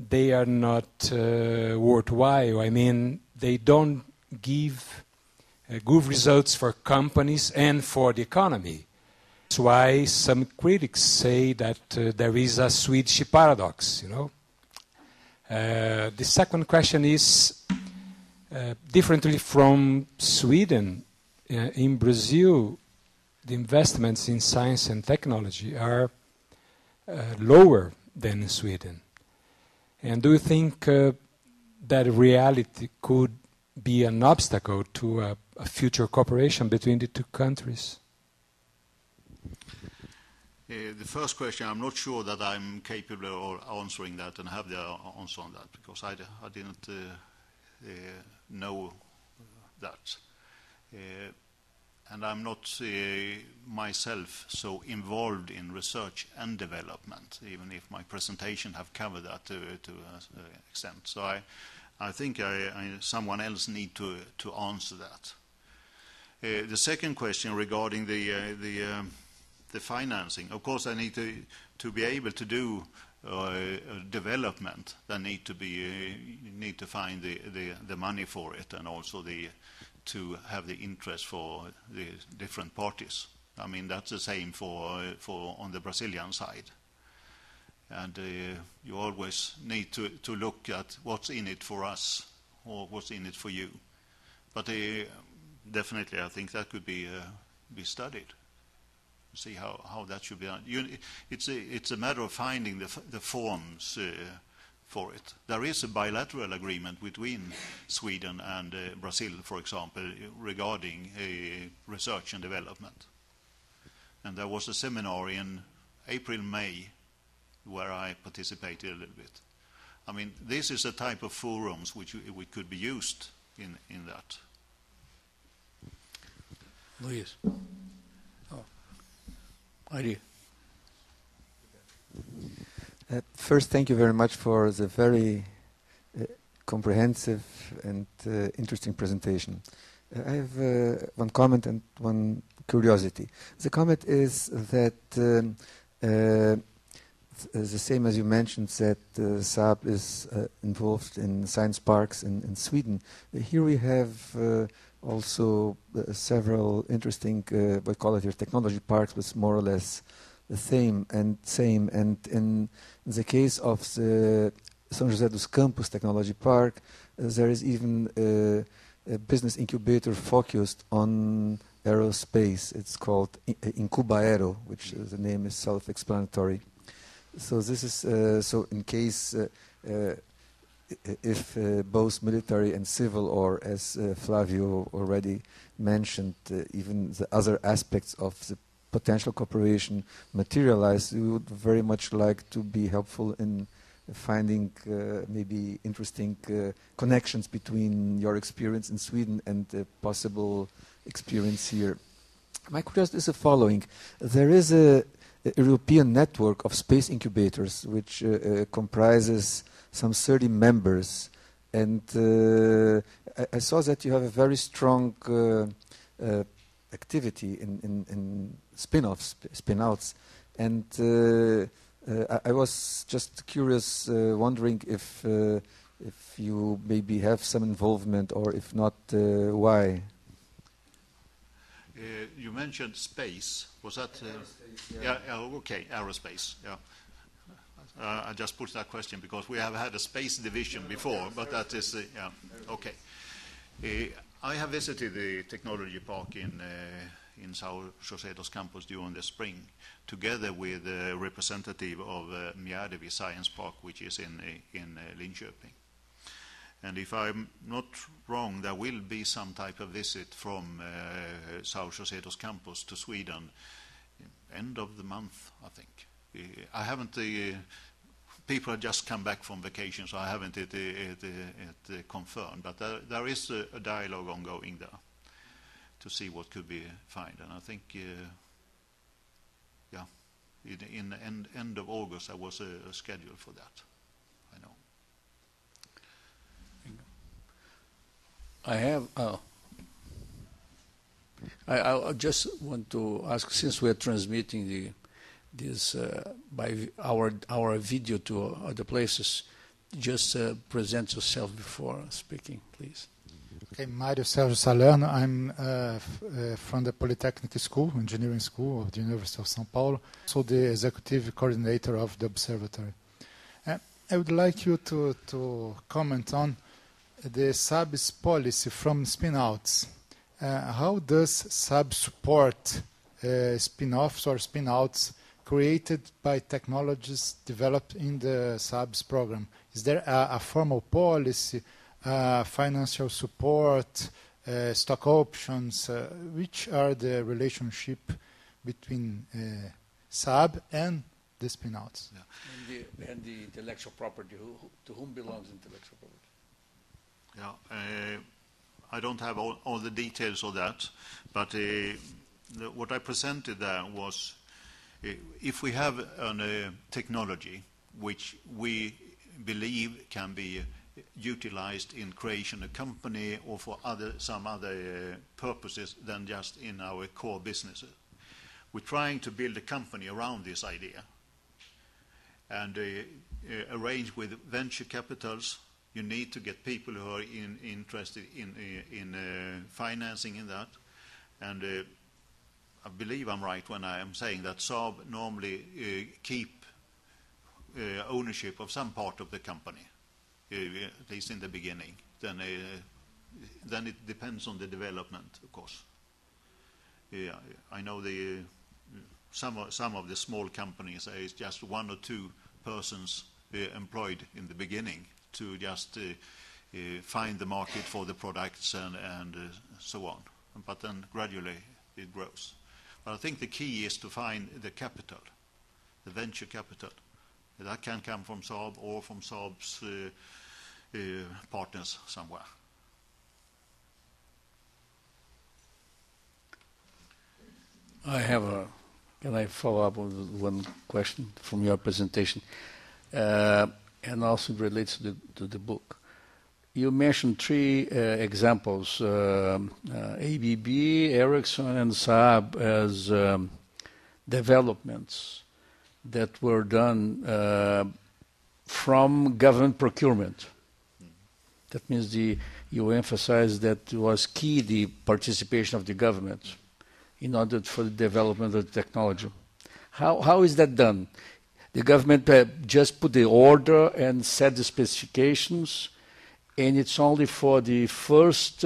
they are not worthwhile. I mean, they don't give good results for companies and for the economy. That's why some critics say that there is a Swedish paradox, you know. The second question is, differently from Sweden, in Brazil, the investments in science and technology are lower than in Sweden. And do you think that reality could be an obstacle to a future cooperation between the two countries? The first question, I'm not sure that I'm capable of answering that and have the answer on that, because I didn't know that. And I'm not myself so involved in research and development, even if my presentation have covered that to an extent. So I think someone else need to answer that. The second question regarding the financing, of course, I need to be able to do development. There need to find the money for it, and also to have the interest for the different parties. I mean, that's the same for on the Brazilian side. And you always need to look at what's in it for us or what's in it for you. But definitely, I think that could be studied. See how that should be done. It's a matter of finding the forms for it. There is a bilateral agreement between Sweden and Brazil, for example, regarding research and development. And there was a seminar in April-May where I participated a little bit. I mean, this is a type of forums which we could be used in that. Luis. Heidi. First, thank you very much for the very comprehensive and interesting presentation. I have one comment and one curiosity. The comment is that the same as you mentioned, that SAAB is involved in science parks in Sweden. Here we have also several interesting, we call it here technology parks, but more or less the same. And in the case of the São José dos Campos Technology Park, there is even a business incubator focused on aerospace. It's called Incubaero, which the name is self-explanatory. So this is so in case if both military and civil, or as Flavio already mentioned, even the other aspects of the potential cooperation materialize, we would very much like to be helpful in finding maybe interesting connections between your experience in Sweden and the possible experience here. My question is the following. There is a European network of space incubators which comprises some 30 members, and I saw that you have a very strong activity in spin-offs, spin-outs, and I was just curious, wondering if you maybe have some involvement, or if not, why? You mentioned space. Was that? Aerospace, yeah. Okay, aerospace. Yeah. I just put that question because we have had a space division before, but that is yeah. Okay. I have visited the technology park in São José dos Campos during the spring, together with a representative of Mjärdevi Science Park, which is in Linköping. And if I'm not wrong, there will be some type of visit from São José dos Campos to Sweden end of the month, I think. I haven't. People have just come back from vacation, so I haven't it confirmed. But there is a dialogue ongoing there to see what could be found. And I think, yeah, in end of August there was a schedule for that. I know. I have. I just want to ask, since we are transmitting this by our video to other places, just present yourself before speaking, please. Okay, Mário Sérgio Salerno. I'm from the Polytechnic School, Engineering School of the University of São Paulo, so the executive coordinator of the observatory. I would like you to comment on the SAAB's policy from spin-outs. How does SAAB support spin-offs or spin-outs created by technologies developed in the SAAB's program? Is there a formal policy, financial support, stock options? Which are the relationship between SAAB and the spin-outs? Yeah. And the intellectual property, to whom belongs intellectual property? Yeah, I don't have all the details of that, but what I presented there was if we have a technology which we believe can be utilized in creation of a company or for some other purposes than just in our core businesses, we're trying to build a company around this idea and arrange with venture capitals. You need to get people who are interested in financing in that. And I believe I'm right when I am saying that SAAB normally keep ownership of some part of the company, at least in the beginning. Then it depends on the development, of course. I know some of the small companies, is just 1 or 2 persons employed in the beginning to just find the market for the products and so on. But then gradually it grows. But I think the key is to find the capital, the venture capital. That can come from SAAB or from SAAB's partners somewhere. Can I follow up with one question from your presentation? And also it relates to the book. You mentioned 3 examples, ABB, Ericsson, and SAAB as developments that were done from government procurement. That means you emphasize that it was key, the participation of the government in order for the development of the technology. How is that done? The government just put the order and set the specifications, and it's only for the first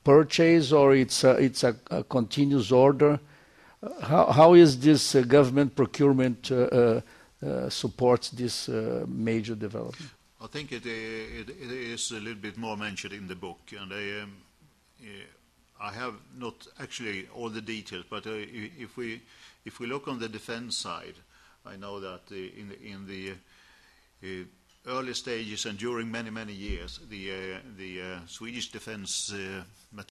purchase, or it's a continuous order? How is this government procurement supports this major development? I think it is a little bit more mentioned in the book, and I have not actually all the details, but if we look on the defense side, I know that in the early stages and during many years, the Swedish defense